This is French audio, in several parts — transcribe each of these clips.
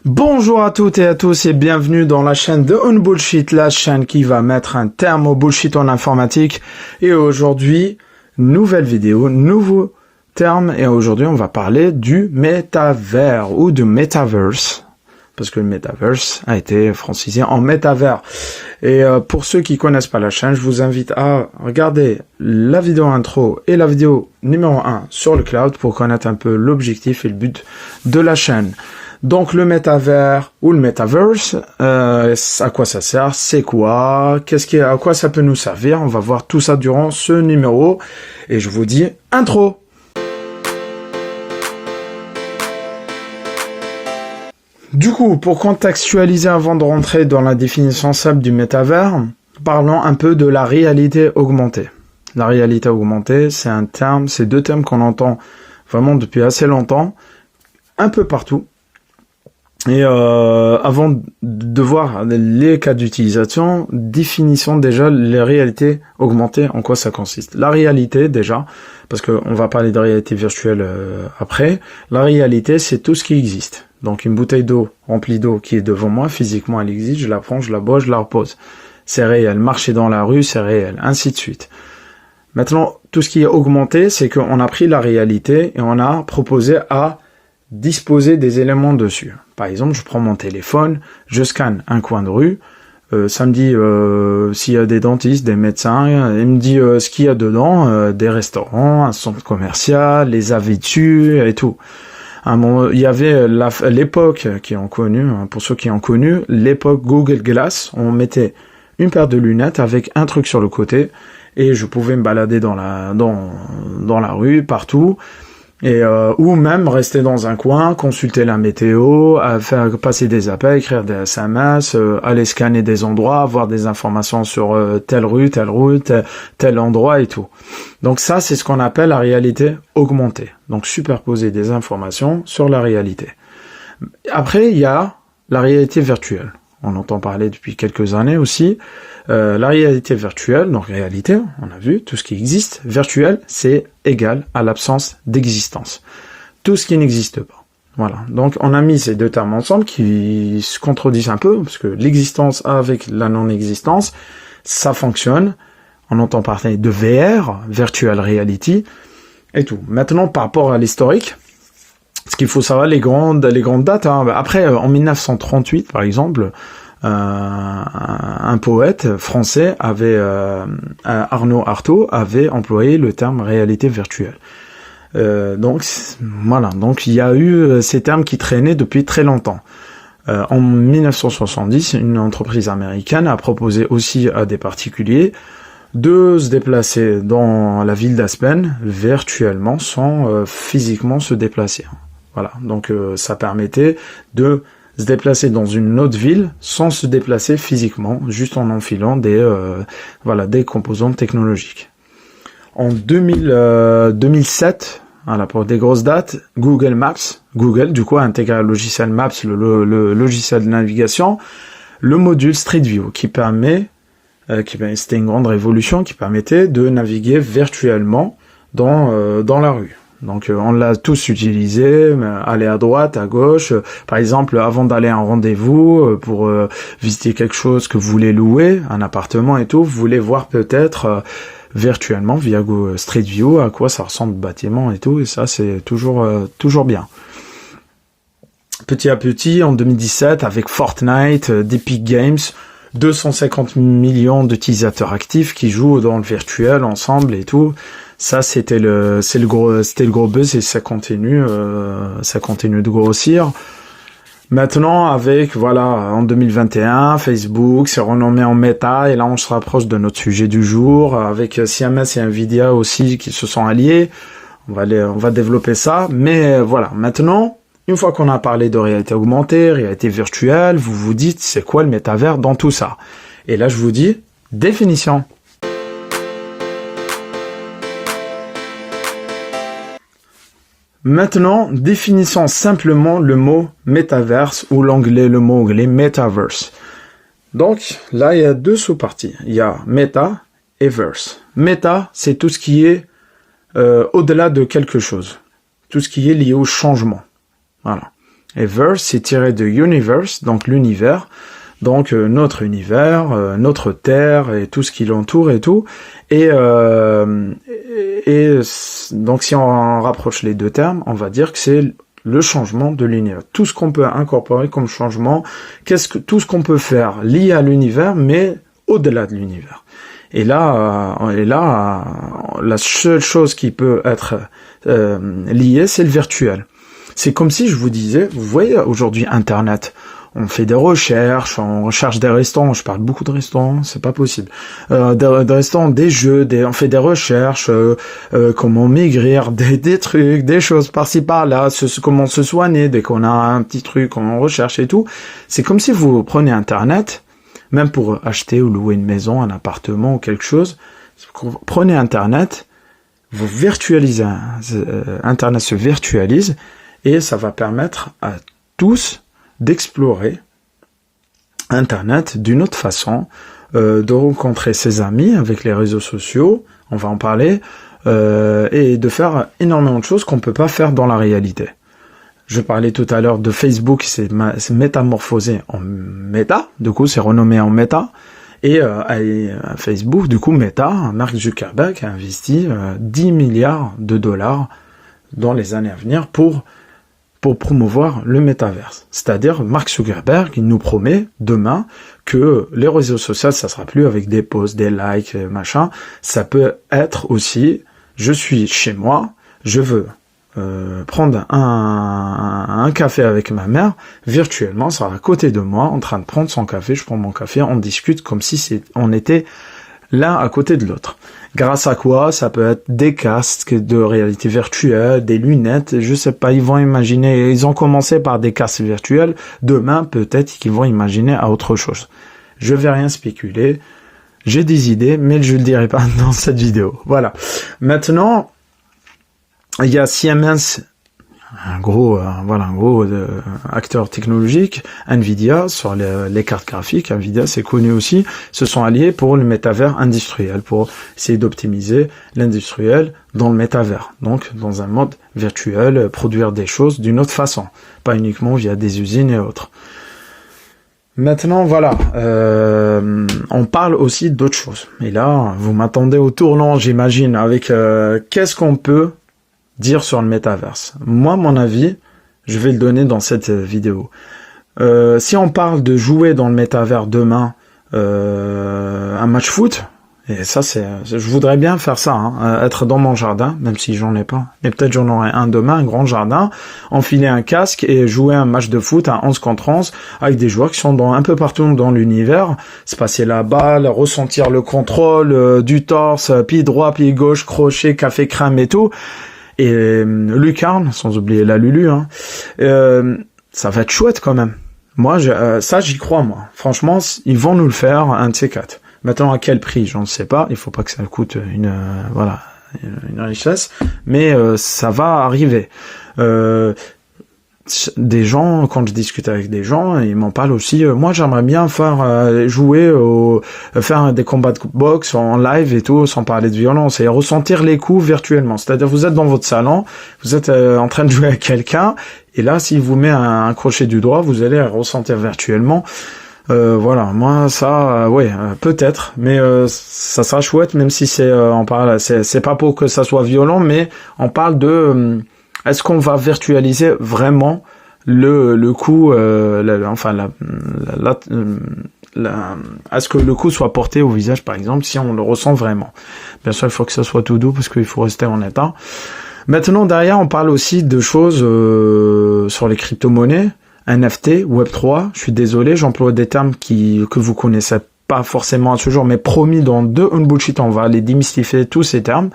Bonjour à toutes et à tous et bienvenue dans la chaîne de Unbullshit, la chaîne qui va mettre un terme au bullshit en informatique. Et aujourd'hui, nouvelle vidéo, nouveau terme, et aujourd'hui on va parler du métavers ou du metaverse. Parce que le metaverse a été francisé en métavers. Et pour ceux qui connaissent pas la chaîne, je vous invite à regarder la vidéo intro et la vidéo numéro 1 sur le cloud pour connaître un peu l'objectif et le but de la chaîne. Donc le métavers ou le metaverse, à quoi ça sert, c'est quoi, à quoi ça peut nous servir, on va voir tout ça durant ce numéro. Et je vous dis intro. Du coup, pour contextualiser avant de rentrer dans la définition simple du métavers, parlons un peu de la réalité augmentée. La réalité augmentée, c'est deux termes qu'on entend vraiment depuis assez longtemps, un peu partout. Et avant de voir les cas d'utilisation, définissons déjà les réalités augmentées, en quoi ça consiste. La réalité déjà, parce qu'on va parler de réalité virtuelle après, la réalité c'est tout ce qui existe. Donc une bouteille d'eau remplie d'eau qui est devant moi, physiquement elle existe, je la prends, je la bois, je la repose. C'est réel. Marcher dans la rue, c'est réel, ainsi de suite. Maintenant, tout ce qui est augmenté, c'est qu'on a pris la réalité et on a proposé à disposer des éléments dessus. Par exemple, je prends mon téléphone, je scanne un coin de rue, ça me dit s'il y a des dentistes, des médecins, il me dit ce qu'il y a dedans, des restaurants, un centre commercial, les avitus et tout. Il y avait l'époque qui ont connu, pour ceux qui ont connu, l'époque Google Glass, on mettait une paire de lunettes avec un truc sur le côté et je pouvais me balader dans la rue, partout. Et ou même rester dans un coin, consulter la météo, faire passer des appels, écrire des SMS, aller scanner des endroits, avoir des informations sur telle rue, telle route, tel endroit et tout. Donc ça, c'est ce qu'on appelle la réalité augmentée. Donc superposer des informations sur la réalité. Après, il y a la réalité virtuelle. On entend parler depuis quelques années aussi. La réalité virtuelle, donc réalité, on a vu, tout ce qui existe. Virtuel, c'est égal à l'absence d'existence. Tout ce qui n'existe pas. Voilà. Donc on a mis ces deux termes ensemble qui se contredisent un peu, parce que l'existence avec la non-existence, ça fonctionne. On entend parler de VR, Virtual Reality, et tout. Maintenant, par rapport à l'historique, ce qu'il faut savoir, les grandes dates. Hein. Après, en 1938, par exemple, un poète français Arnaud Artaud avait employé le terme réalité virtuelle. Donc voilà. Donc il y a eu ces termes qui traînaient depuis très longtemps. En 1970, une entreprise américaine a proposé aussi à des particuliers de se déplacer dans la ville d'Aspen virtuellement sans physiquement se déplacer. Voilà, donc ça permettait de se déplacer dans une autre ville sans se déplacer physiquement, juste en enfilant des composantes technologiques. En 2007, voilà, pour des grosses dates, Google du coup a intégré le logiciel Maps, le logiciel de navigation, le module Street View c'était une grande révolution qui permettait de naviguer virtuellement dans la rue. Donc on l'a tous utilisé, aller à droite, à gauche. Par exemple, avant d'aller à un rendez-vous pour visiter quelque chose que vous voulez louer, un appartement et tout, vous voulez voir peut-être virtuellement via Google Street View à quoi ça ressemble le bâtiment et tout, et ça c'est toujours bien. Petit à petit, en 2017, avec Fortnite, d'Epic Games, 250 millions d'utilisateurs actifs qui jouent dans le virtuel ensemble et tout. Ça, c'était le gros buzz et ça continue de grossir. Maintenant, en 2021, Facebook s'est renommé en Meta et là, on se rapproche de notre sujet du jour avec Siemens et Nvidia aussi qui se sont alliés. On va développer ça. Mais voilà, maintenant, une fois qu'on a parlé de réalité augmentée, réalité virtuelle, vous vous dites, c'est quoi le métavers dans tout ça? Et là, je vous dis, définition. Maintenant, définissons simplement le mot métaverse ou le mot anglais metaverse. Donc, là, il y a deux sous-parties. Il y a meta et verse. Meta, c'est tout ce qui est au-delà de quelque chose. Tout ce qui est lié au changement. Voilà. Et verse, c'est tiré de universe, donc l'univers. Donc notre univers, notre terre et tout ce qui l'entoure et tout. Et donc si on rapproche les deux termes, on va dire que c'est le changement de l'univers. Tout ce qu'on peut incorporer comme changement, tout ce qu'on peut faire lié à l'univers, mais au-delà de l'univers. Et là, la seule chose qui peut être liée, c'est le virtuel. C'est comme si je vous disais, vous voyez aujourd'hui Internet, on fait des recherches, on recherche des restaurants, je parle beaucoup de restaurants, c'est pas possible. Des restaurants, des jeux, on fait des recherches, comment maigrir, des trucs, des choses par-ci par-là, comment se soigner dès qu'on a un petit truc, on recherche et tout. C'est comme si vous prenez Internet, même pour acheter ou louer une maison, un appartement ou quelque chose, prenez Internet, vous virtualisez, Internet se virtualise, et ça va permettre à tous d'explorer Internet d'une autre façon, de rencontrer ses amis avec les réseaux sociaux, on va en parler, et de faire énormément de choses qu'on ne peut pas faire dans la réalité. Je parlais tout à l'heure de Facebook, c'est métamorphosé en Meta, du coup c'est renommé en Meta, et Facebook, du coup Meta, Mark Zuckerberg a investi 10 milliards de dollars dans les années à venir pour promouvoir le métaverse. C'est-à-dire, Mark Zuckerberg, il nous promet demain que les réseaux sociaux, ça sera plus avec des posts, des likes, machin. Ça peut être aussi, je suis chez moi, je veux prendre un café avec ma mère, virtuellement, ça sera à côté de moi, en train de prendre son café, je prends mon café, on discute comme si on était l'un à côté de l'autre. Grâce à quoi? Ça peut être des casques de réalité virtuelle, des lunettes, je sais pas, ils vont imaginer, ils ont commencé par des casques virtuels, demain peut-être qu'ils vont imaginer à autre chose. Je vais rien spéculer, j'ai des idées, mais je le dirai pas dans cette vidéo. Voilà. Maintenant, il y a Siemens, un gros acteur technologique, Nvidia, sur les cartes graphiques, Nvidia c'est connu aussi, se sont alliés pour le métavers industriel, pour essayer d'optimiser l'industriel dans le métavers, donc dans un mode virtuel, produire des choses d'une autre façon, pas uniquement via des usines et autres. Maintenant, voilà, on parle aussi d'autres choses. Et là, vous m'attendez au tournant, j'imagine, avec qu'est-ce qu'on peut dire sur le métaverse. Moi, mon avis, je vais le donner dans cette vidéo. Si on parle de jouer dans le métavers demain, un match foot, et ça je voudrais bien faire ça, être dans mon jardin, même si j'en ai pas, mais peut-être j'en aurai un demain, un grand jardin, enfiler un casque et jouer un match de foot à 11 contre 11 avec des joueurs qui sont un peu partout dans l'univers, se passer la balle, ressentir le contrôle du torse, pied droit, pied gauche, crochet, café crème et tout. Et lucarne, sans oublier la Lulu, ça va être chouette quand même. Moi, ça j'y crois, moi. Franchement, ils vont nous le faire, un de ces quatre. Maintenant, à quel prix, j'en sais pas. Il faut pas que ça coûte une richesse, mais ça va arriver. Des gens, quand je discute avec des gens, ils m'en parlent aussi. Moi, j'aimerais bien faire faire des combats de boxe en live et tout, sans parler de violence, et ressentir les coups virtuellement. C'est-à-dire, vous êtes dans votre salon, vous êtes en train de jouer avec quelqu'un, et là, s'il vous met un crochet du doigt, vous allez ressentir virtuellement. Voilà, moi ça, peut-être, mais ça sera chouette, même si on parle, c'est pas pour que ça soit violent, mais on parle de est-ce qu'on va virtualiser vraiment le coup, est-ce que le coup soit porté au visage, par exemple, si on le ressent vraiment. Bien sûr, il faut que ça soit tout doux, parce qu'il faut rester en état. Maintenant, derrière, on parle aussi de choses sur les crypto-monnaies, NFT, Web3. Je suis désolé, j'emploie des termes que vous connaissez pas forcément à ce jour, mais promis, dans deux Unbullshit, on va aller démystifier tous ces termes.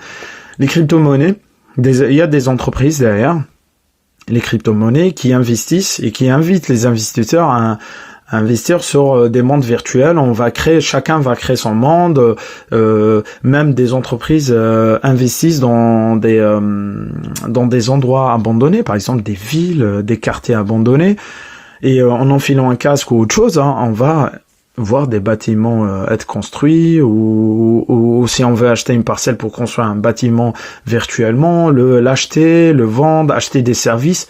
Les crypto-monnaies, il y a des entreprises derrière, les crypto-monnaies, qui investissent et qui invitent les investisseurs à investir sur des mondes virtuels. Chacun va créer son monde, même des entreprises investissent dans des endroits abandonnés, par exemple des villes, des quartiers abandonnés, et en enfilant un casque ou autre chose, on va voir des bâtiments être construits, ou si on veut acheter une parcelle pour construire un bâtiment virtuellement, l'acheter, le vendre, acheter des services.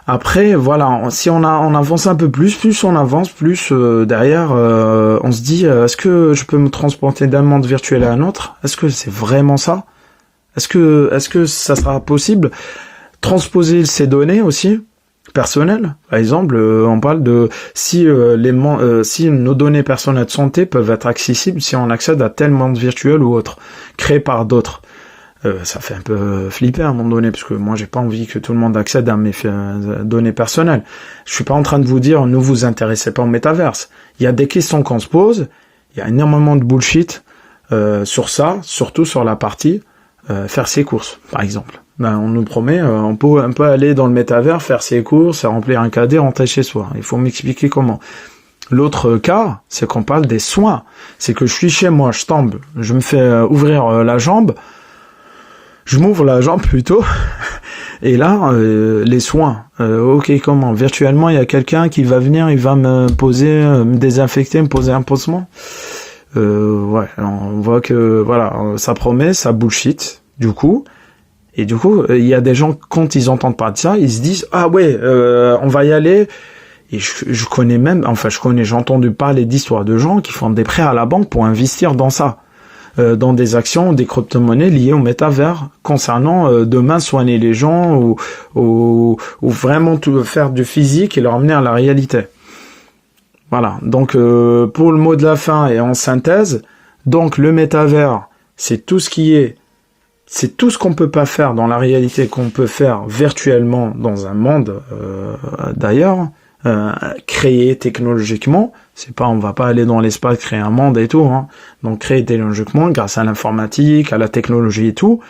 Après, voilà, si on avance un peu plus on avance, plus derrière, on se dit, est-ce que je peux me transporter d'un monde virtuel à un autre? Est-ce que c'est vraiment ça? Est-ce que ça sera possible? Transposer ces données aussi personnelles. Par exemple, on parle de si nos données personnelles de santé peuvent être accessibles si on accède à tel monde virtuel ou autre, créé par d'autres. Ça fait un peu flipper à un moment donné, parce que moi j'ai pas envie que tout le monde accède à mes données personnelles. Je suis pas en train de vous dire ne vous intéressez pas au métaverse. Il y a des questions qu'on se pose, il y a énormément de bullshit sur ça, surtout sur la partie faire ses courses, par exemple. Ben, on nous promet, on peut aller dans le métavers, faire ses courses, remplir un cadet, rentrer chez soi. Il faut m'expliquer comment. L'autre cas, c'est qu'on parle des soins. C'est que je suis chez moi, je tombe, je me fais ouvrir la jambe, je m'ouvre la jambe plutôt, et là, les soins. Ok, comment? Virtuellement, il y a quelqu'un qui va venir, il va me poser, me désinfecter, me poser un pansement. Ouais, on voit que, voilà, ça promet, ça bullshit, du coup. Et du coup, il y a des gens, quand ils entendent parler de ça, ils se disent, ah ouais, on va y aller. Et je connais même, enfin, j'ai entendu parler d'histoires de gens qui font des prêts à la banque pour investir dans ça. Dans des actions, des crypto-monnaies liées au métavers, concernant demain soigner les gens ou vraiment tout faire du physique et leur amener à la réalité. Voilà. Donc pour le mot de la fin et en synthèse, donc le métavers, c'est tout ce qu'on peut pas faire dans la réalité qu'on peut faire virtuellement dans un monde d'ailleurs. Créer technologiquement, c'est pas, on va pas aller dans l'espace créer un monde et tout, hein. Donc créer technologiquement grâce à l'informatique, à la technologie et tout.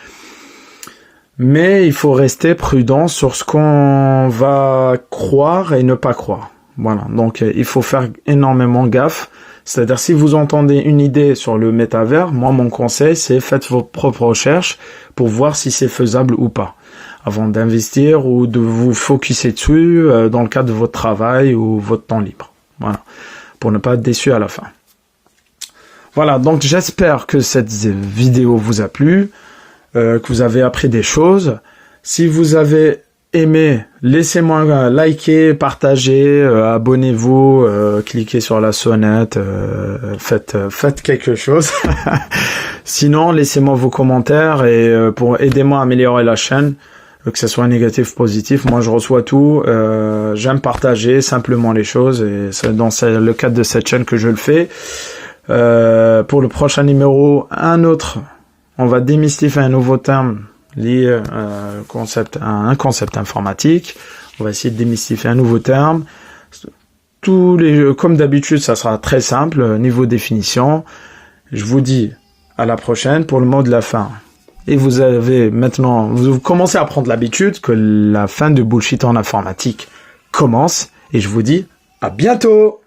Mais il faut rester prudent sur ce qu'on va croire et ne pas croire. Voilà. Donc il faut faire énormément gaffe. C'est-à-dire si vous entendez une idée sur le métavers, moi mon conseil c'est faites vos propres recherches pour voir si c'est faisable ou pas, avant d'investir ou de vous focuser dessus dans le cadre de votre travail ou votre temps libre. Voilà, pour ne pas être déçu à la fin. Voilà, donc j'espère que cette vidéo vous a plu, que vous avez appris des choses. Si vous avez aimé, laissez-moi liker, partager, abonnez-vous, cliquez sur la sonnette, faites quelque chose. Sinon, laissez-moi vos commentaires et pour aidez-moi à améliorer la chaîne. Que ce soit négatif ou positif, moi je reçois tout, j'aime partager simplement les choses et c'est dans le cadre de cette chaîne que je le fais. Pour le prochain numéro, on va démystifier un nouveau terme lié à un concept informatique. On va essayer de démystifier un nouveau terme. Comme d'habitude, ça sera très simple, niveau définition. Je vous dis à la prochaine pour le mot de la fin. Et vous commencez à prendre l'habitude que la fin de bullshit en informatique commence. Et je vous dis à bientôt!